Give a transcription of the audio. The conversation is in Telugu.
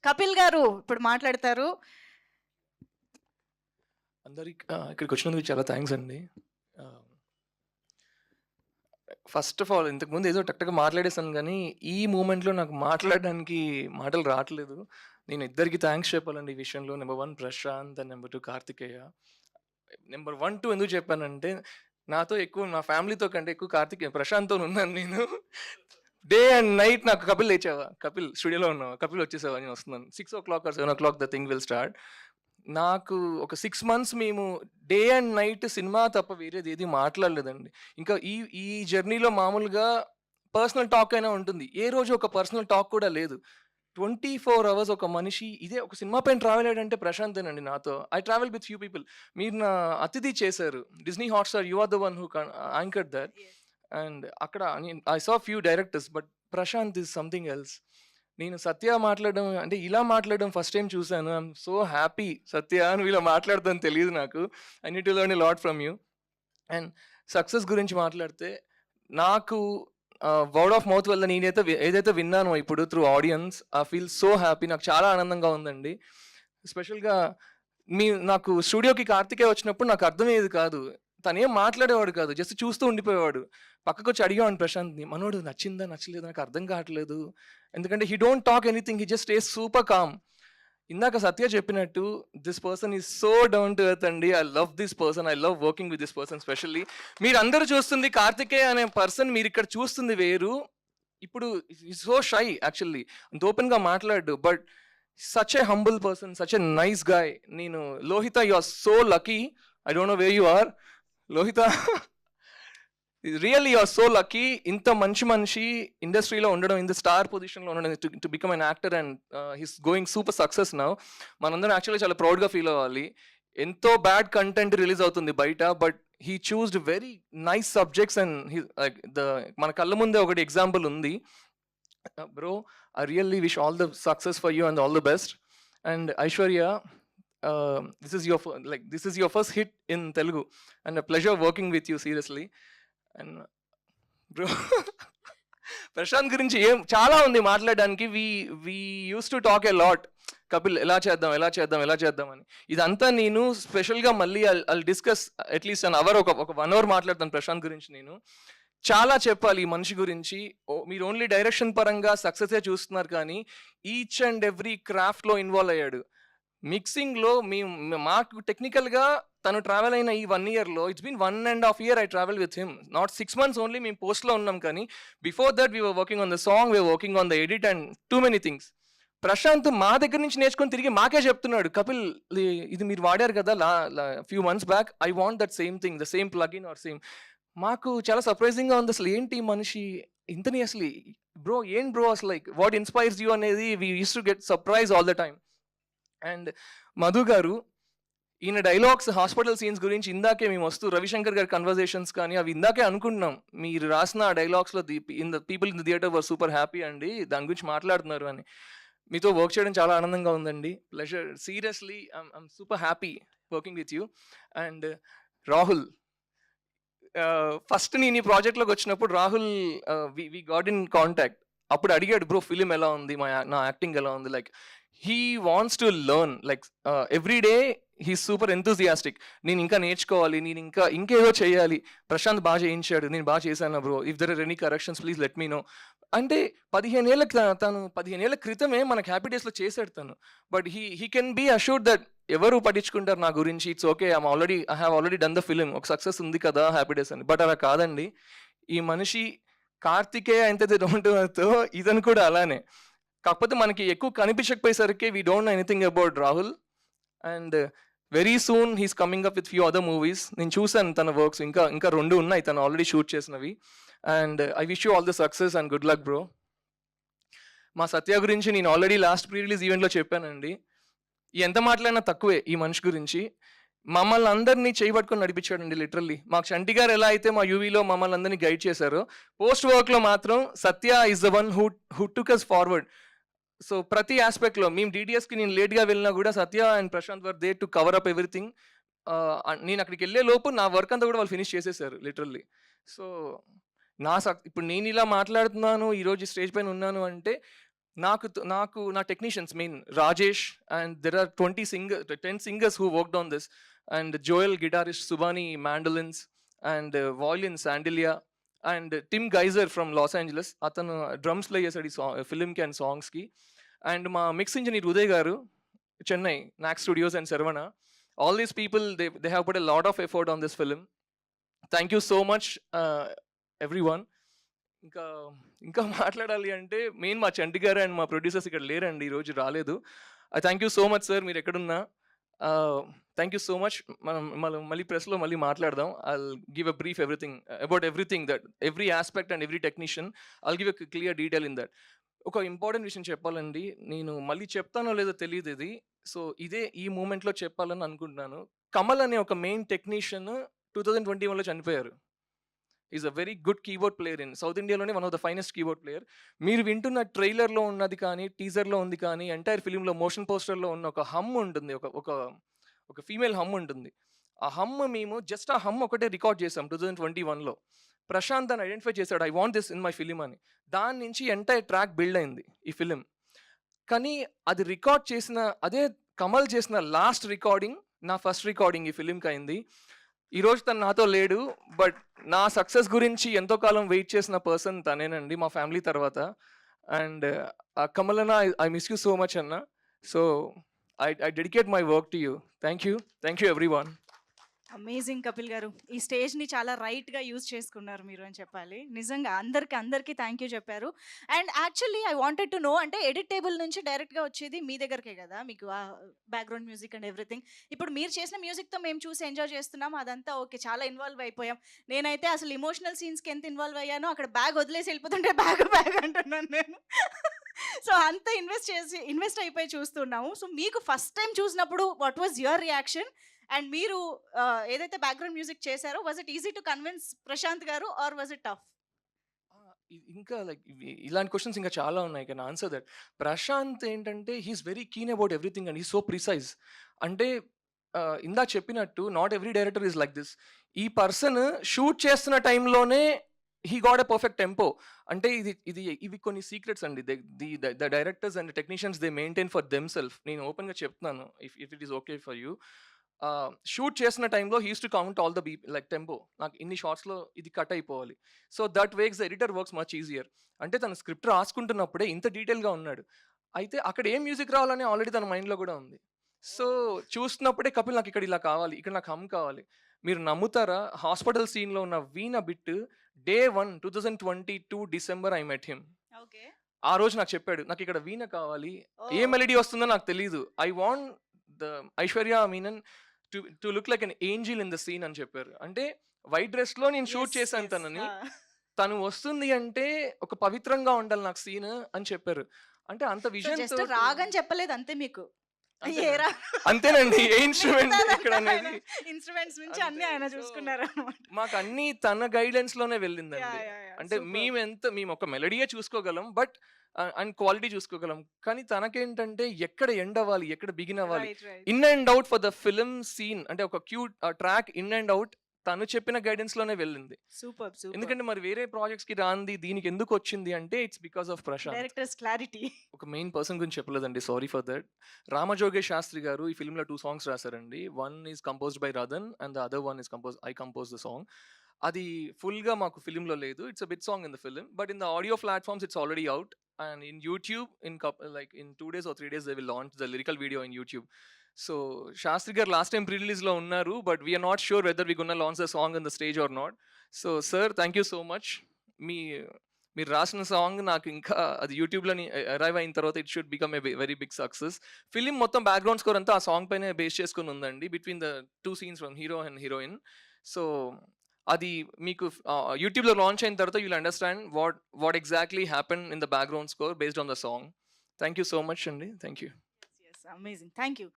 కపిల్ గారు ఇప్పుడు మాట్లాడతారు. అందరికి ఇక్కడికి వచ్చినందుకు చాలా థ్యాంక్స్ అండి. ఫస్ట్ ఆఫ్ ఆల్ ఇంతకుముందు ఏదో టక్‌టక మాట్లాడేసాను గానీ, ఈ మూమెంట్‌లో నాకు మాట్లాడడానికి మాటలు రావట్లేదు. నేను ఇద్దరికి థ్యాంక్స్ చెప్పాలండి ఈ విషయంలో. Number 1 Prashanth and number 2 Karthikeya. Number 1, 2 ఎందుకు చెప్పానంటే, నాతో ఎక్కువ నా ఫ్యామిలీతో కంటే ఎక్కువ ప్రశాంత్‌తోని ఉన్నాను నేను. డే అండ్ నైట్ నాకు కపిల్ లేచావా? కపిల్ స్టూడియోలో ఉన్నావా? కపిల్ వచ్చేసావా? నేను వస్తున్నాను. 6:00 or 7:00 the thing will start. నాకు ఒక 6 మంత్స్ మేము డే అండ్ నైట్ సినిమా తప్ప వేరేది ఏది మాట్లాడలేదండి. ఇంకా ఈ ఈ జర్నీలో మామూలుగా పర్సనల్ టాక్ అయినా ఉంటుంది. ఏ రోజు ఒక పర్సనల్ టాక్ కూడా లేదు. 24 అవర్స్ ఒక మనిషి ఇదే ఒక సినిమా పైన ట్రావెల్ అయ్యాడంటే ప్రశాంతేనండి నాతో. I travel with few people. మీరు నా అతిథి చేశారు. Disney Hotstar you are the one who anchored that. And అక్కడ I saw few directors but Prashanth is something else. నేను సత్య మాట్లాడడం అంటే ఇలా మాట్లాడడం ఫస్ట్ టైం చూసాను. ఐయామ్ సో హ్యాపీ సత్య నువ్వు ఇలా మాట్లాడతావని తెలీదు నాకు. I need to learn a lot from you. And success గురించి మాట్లాడితే నాకు వర్డ్ ఆఫ్ మౌత్ వల్ల నేనైతే ఏదైతే విన్నానో ఇప్పుడు through audience I feel so happy. నాకు చాలా ఆనందంగా ఉందండి. స్పెషల్‌గా నాకు స్టూడియోకి కార్తికేయ వచ్చినప్పుడు నాకు అర్థమయ్యేది కాదు. తనేం మాట్లాడేవాడు కాదు. జస్ట్ చూస్తూ ఉండిపోయేవాడు. పక్కకొచ్చి అడిగేవాడిని ప్రశాంత్‌ని. మనోడు నచ్చిందా? నచ్చలేదా? నాకు అర్థం కావట్లేదు. ఎందుకంటే he don't talk anything. He just stays super calm. ఇందాక సత్య చెప్పినట్టు this person is so down to earth అండి. I love this person. I love working with this person specially. మీరందరూ చూస్తుంది కార్తికేయ అనే పర్సన్ మీరిక్కడ చూస్తుంది వేరు. ఇప్పుడు ఈజ్ సో షై యాక్చువల్లీ. అంత ఓపెన్‌గా మాట్లాడడు. But such a humble person. Such a nice guy. నేను Lohitha you are so lucky. I don't know where you are. Lohitha really you are so lucky. ఇంత మంచి మనిషి ఇండస్ట్రీలో ఉండడం, ఇంత స్టార్ పొజిషన్‌లో ఉండడం to become an actor and he's going super success now. మనందరం యాక్చువల్లీ చాలా ప్రౌడ్‌గా ఫీల్ అవ్వాలి. ఎంతో బ్యాడ్ కంటెంట్ రిలీజ్ అవుతుంది బయట. But he చూస్డ్ very nice subjects and he like మన కళ్ళ ముందే ఒకటి ఎగ్జాంపుల్ ఉంది. Bro I really wish all the success for you and all the best. And Aishwarya, this is your first hit in Telugu and a pleasure working with you seriously. And bro Prashanth గురించి చాలా ఉంది మాట్లాడడానికి. We use to talk a lot. Kapil ఎలా చేద్దాం అని. ఇదంతా నేను స్పెషల్‌గా మళ్ళీ I'll discuss at least an hour, ఒక 1 అవర్ మాట్లాడతాను ప్రశాంత్ గురించి నేను. చాలా చెప్పాలి ఈ మనిషి గురించి. మీరు ఓన్లీ డైరెక్షన్ పరంగా సక్సెసే చూస్తున్నారు కానీ ఈచ్ అండ్ ఎవ్రీ క్రాఫ్ట్‌లో ఇన్వాల్వ్ అయ్యాడు. మిక్సింగ్‌లో మాకు టెక్నికల్‌గా తను ట్రావెల్ అయిన ఈ 1 ఇయర్‌లో it's been 1.5 year I travel with him. Not 6 months only మేము పోస్ట్‌లో ఉన్నాం కానీ before that we were working on the song, we were working on the edit and too many things. Prashanth మా దగ్గర నుంచి నేర్చుకొని తిరిగి మాకే చెప్తున్నాడు. కపిల్ ఇది మీరు వాడారు కదా few months back. I want that same thing, the same plugin or same. మాకు చాలా సర్ప్రైజింగ్‌గా ఉంది. అసలు ఏంటి ఈ మనిషి ఇంతని అసలు బ్రో అసలు లైక్ వాట్ ఇన్‌స్పైర్స్ యూ అనేది we used to get surprise all the time. And Madhu garu ఈయన డైలాగ్స్ హాస్పిటల్ సీన్స్ గురించి ఇందాకే మేము వస్తూ రవిశంకర్ గారి కన్వర్జేషన్స్ కానీ అవి ఇందాకే అనుకుంటున్నాం. మీరు రాసిన ఆ డైలాగ్స్‌లో people in the theatre were super happy అండి. దాని గురించి మాట్లాడుతున్నారు అని. మీతో వర్క్ చేయడం చాలా ఆనందంగా ఉందండి. Pleasure. Seriously I'm super happy working with you. And Rahul, first నేను ఈ ప్రాజెక్ట్‌లోకి వచ్చినప్పుడు Rahul we got in contact. అప్పుడు అడిగాడు, బ్రో ఫిల్మ్ ఎలా ఉంది? నా యాక్టింగ్ ఎలా ఉంది? Like he wants to learn. Like every day he super enthusiastic. నేను ఇంకా నేర్చుకోవాలి, నేను ఇంకేదో చేయాలి. ప్రశాంత్ బాగా చేయించాడు, నేను బాగా చేశాను bro. If there are any corrections please let me know. అంటే 15 ఏళ్ల క్రితమే మనకి హ్యాపీ డేస్‌లో చేశాడు తను. But he can be assured that ఎవరు పట్టించుకుంటారు నా గురించి, it's okay, I have already done the film, ఒక సక్సెస్ ఉంది కదా హ్యాపీ డేస్ అని. బట్ అలా కాదండి. ఈ మనిషి కార్తికేయ ఎంతైతే డౌన్ టు ఎర్త్ ఇతను కూడా అలానే. కాకపోతే మనకి ఎక్కువ కనిపించకపోయేసరికి we don't know anything about Rahul. And very soon he's coming up with few other movies. నేను చూసాను తన వర్క్స్, ఇంకా 2 ఉన్నాయి తను ఆల్రెడీ షూట్ చేసినవి. And I wish you all the success and good luck bro. మా సత్య గురించి నేను ఆల్రెడీ లాస్ట్ ప్రీ రిలీజ్ ఈవెంట్లో చెప్పానండి. ఎంత మాట్లాడినా తక్కువే ఈ మనిషి గురించి. మమ్మల్ని అందరినీ చేయబట్టుకొని నడిపించాడండి లిటరల్లీ. మాకు చంటి గారు ఎలా అయితే మా యూవీలో మమ్మల్ని అందరినీ గైడ్ చేశారో, పోస్ట్ వర్క్లో మాత్రం Satya is the one who took us forward. So ప్రతి ఆస్పెక్ట్లో మేము డీటీఎస్కి నేను లేట్గా వెళ్ళినా కూడా Satya and Prashanth were there to cover up everything. నేను అక్కడికి వెళ్ళే లోపు నా వర్క్ అంతా కూడా వాళ్ళు ఫినిష్ చేసేసారు లిటరల్లీ. సో ఇప్పుడు నేను ఇలా మాట్లాడుతున్నాను, ఈరోజు స్టేజ్ పైన ఉన్నాను అంటే నాకు నా technicians main Rajesh and there are 10 singers who worked on this and Joel guitarist Subani mandolins and violin Sandilya and Tim Geiser from Los Angeles అతను డ్రమ్స్ ప్లే చేశాడు ఈ ఫిల్మ్కి అండ్ సాంగ్స్కి అండ్ మా మిక్స్ ఇంజనీర్ ఉదయ్ గారు Chennai knack studios and Sharvana all these people they have put a lot of effort on this film thank you so much everyone ఇంకా ఇంకా మాట్లాడాలి అంటే మెయిన్ మా చంటి గారు అండ్ మా ప్రొడ్యూసర్స్ ఇక్కడ లేరండి ఈరోజు రాలేదు thank you so much sir మీరు ఎక్కడున్నా థ్యాంక్ యూ సో మచ్ మనం మళ్ళీ ప్రెస్లో మళ్ళీ మాట్లాడదాం I'll give a brief about everything that every aspect and every technician I'll give a clear detail in that ఒక ఇంపార్టెంట్ విషయం చెప్పాలండి నేను మళ్ళీ చెప్తానో లేదో తెలియదు ఇది సో ఇదే ఈ మూమెంట్లో చెప్పాలని అనుకుంటున్నాను కమల్ అనే ఒక మెయిన్ టెక్నీషియన్ 2021లో చనిపోయారు is a very good keyboard player in south ఇండియాలోనే one of the finest keyboard player మీరు వింటున్న ట్రైలర్లో ఉన్నది కానీ టీజర్లో ఉంది కానీ ఎంటైర్ ఫిలింలో మోషన్ పోస్టర్లో ఉన్న ఒక హమ్ ఉంటుంది ఒక ఫీమేల్ హమ్ ఉంటుంది ఆ హమ్ మేము జస్ట్ ఆ హమ్ ఒకటే రికార్డ్ చేసాం 2021లో ప్రశాంత్ అని ఐడెంటిఫై చేశాడు I want this in my film అని దాని నుంచి ఎంటైర్ ట్రాక్ బిల్డ్ అయింది ఈ ఫిలిం కానీ అది రికార్డ్ చేసిన అదే కమల్ చేసిన లాస్ట్ రికార్డింగ్ నా ఫస్ట్ రికార్డింగ్ ఈ ఫిలింకి అయింది ఈరోజు తను నాతో లేడు బట్ నా సక్సెస్ గురించి ఎంతో కాలం వెయిట్ చేసిన పర్సన్ తనేనండి మా ఫ్యామిలీ తర్వాత అండ్ కమల్ అన్న I miss you so much అన్న so I dedicate my work to you thank you everyone amazing Kapil గారు ఈ స్టేజ్ని చాలా రైట్గా యూజ్ చేసుకున్నారు మీరు అని చెప్పాలి నిజంగా అందరికీ థ్యాంక్ యూ చెప్పారు and actually I wanted to know అంటే ఎడిట్ టేబుల్ నుంచి డైరెక్ట్గా వచ్చేది మీ దగ్గరకే కదా మీకు ఆ బ్యాక్గ్రౌండ్ మ్యూజిక్ అండ్ ఎవ్రీథింగ్ ఇప్పుడు మీరు చేసిన మ్యూజిక్తో మేము చూసి ఎంజాయ్ చేస్తున్నాం అదంతా ఓకే చాలా ఇన్వాల్వ్ అయిపోయాం నేనైతే అసలు ఇమోషనల్ సీన్స్కి ఎంత ఇన్వాల్వ్ అయ్యానో అక్కడ బ్యాగ్ వదిలేసి వెళ్ళిపోతుంటే బ్యాగ్ అంటున్నాను నేను సో అంత ఇన్వెస్ట్ అయిపోయి చూస్తున్నాము సో మీకు ఫస్ట్ టైం చూసినప్పుడు what was your reaction and మీరు ఏదైతే బ్యాక్గ్రౌండ్ మ్యూజిక్ చేశారో was it easy to convince Prashanth garu or was it tough ఇంకా లైక్ ఇలాంటి క్వశ్చన్స్ ఇంకా చాలా ఉన్నాయి కెన్ ఆన్సర్ దట్ ప్రశాంత్ ఏంటంటే he's very keen about everything and he so precise అంటే ఇందా చెప్పినట్టు not every director is like this ఈ పర్సన్ షూట్ చేస్తున్న టైంలోనే he got a perfect tempo అంటే ఇవి కొన్ని సీక్రెట్స్ అండి the directors and technicians they maintain for them self నేను ఓపెన్గా చెప్తున్నాను if it is okay for you shoot చేసిన టైంలో he's to count all the like tempo నాకు ఇన్ని షార్ట్స్లో ఇది కట్ అయిపోవాలి so that wakes the editor works much easier అంటే తన స్క్రిప్ట్ రాసుకుంటున్నప్పుడే ఇంత డీటెయిల్గా ఉన్నాడు అయితే అక్కడ ఏం మ్యూజిక్ రావాలని ఆల్రెడీ తన మైండ్లో కూడా ఉంది సో చూస్తున్నప్పుడే కపిల్ నాకు ఇక్కడ ఇలా కావాలి ఇక్కడ నాకు హమ్ కావాలి మీరు నమ్ముతారా హాస్పిటల్ సీన్లో ఉన్న veena bit Day 1 2022 December I met him okay ఆ రోజు నాకు చెప్పాడు నాకు ఇక్కడ వీణ కావాలి ఏ మెలడీ వస్తుందో నాకు తెలీదు I want the Aishwarya Menon to look like an angel in the scene అని చెప్పారు అంటే వైట్ డ్రెస్ లో నేను షూట్ చేశాను తనని తను వస్తుంది అంటే ఒక పవిత్రంగా ఉండాలి నాకు సీన్ అని చెప్పారు అంటే అంత విజన్ రాగని చెప్పలేదు అంతే మీకు అంతేనండి ఏ ఇన్స్ట్రుమెంట్ ఇక్కడ అనేది ఇన్స్ట్రుమెంట్స్ నుంచి అన్ని ఆయన చూసుకున్నారు మాకు అన్ని తన గైడెన్స్ లోనే వెళ్ళిందండి అంటే మేము ఒక మెలడీయే చూసుకోగలం బట్ అండ్ క్వాలిటీ చూసుకోగలం కానీ తనకేంటంటే ఎక్కడ ఎండ్ అవ్వాలి ఎక్కడ బిగిన్ అవ్వాలి in and out for the film scene అంటే ఒక cute track in and out తను చెప్పిన గైడెన్స్ లోనే వెళ్ళింది సూపర్ ఎందుకంటే మరి వేరే ప్రాజెక్ట్స్ కి రాంది దీనికి ఎందుకు వచ్చింది అంటే it's because of Prashanth director's clarity ఒక మెయిన్ పర్సన్ గురించి చెప్పలేదండి sorry for that Ramajogesh Sastry garu ఈ ఫిల్మ్ లో 2 సాంగ్స్ రాశారండి one is composed by Radhan and the other one is I compose the song అది ఫుల్ గా మాకు ఫిల్మ్ లో లేదు it's a bit song in the film but in the audio platforms it's already out and in YouTube in 2 days or 3 days they will launch the lyrical video in YouTube so Shastri gar last time pre-release lo unnaru but we are not sure whether we gonna launch the song on the stage or not so sir thank you so much మీరు రాసిన సాంగ్ నాకు ఇంకా అది యూట్యూబ్లో అరైవ్ అయిన తర్వాత it should become a very big success film మొత్తం బ్యాక్గ్రౌండ్ స్కోర్ అంతా ఆ సాంగ్ పైన బేస్ చేసుకుని ఉందండి between the 2 scenes from hero and heroine so అది మీకు యూట్యూబ్లో లాంచ్ అయిన తర్వాత you'll understand what exactly happen in the background score based on the song thank you so much అండి thank you amazing thank you